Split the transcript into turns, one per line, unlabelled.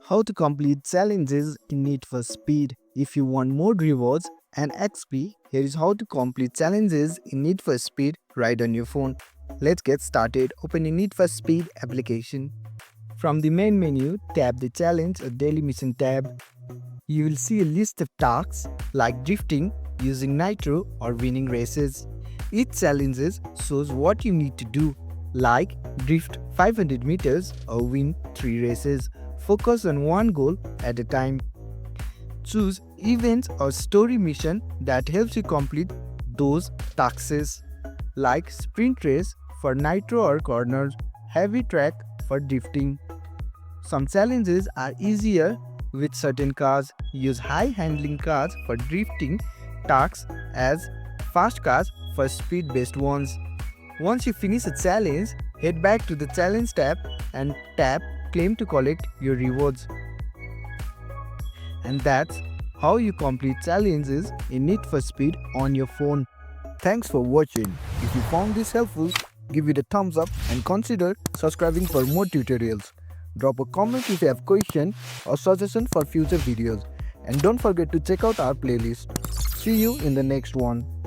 How to complete challenges in Need for Speed. If you want more rewards and XP, here is how to complete challenges in Need for Speed right on your phone. Let's get started. Open the Need for Speed application. From the main menu, tap the Challenge or Daily Mission tab. You will see a list of tasks like drifting, using nitro, or winning races. Each challenge shows what you need to do, like drift 500 meters or win 3 races. Focus on one goal at a time. Choose events or story mission that helps you complete those tasks, like sprint race for nitro or corners, heavy track for drifting. Some challenges are easier with certain cars. Use high handling cars for drifting tasks as fast cars for speed based ones. Once you finish a challenge, head back to the challenge tab and tap claim to collect your rewards. And that's how you complete challenges in Need for Speed on your phone. Thanks for watching. If you found this helpful, give it a thumbs up and consider subscribing for more tutorials. Drop a comment if you have question or suggestion for future videos. And don't forget to check out our playlist. See you in the next one.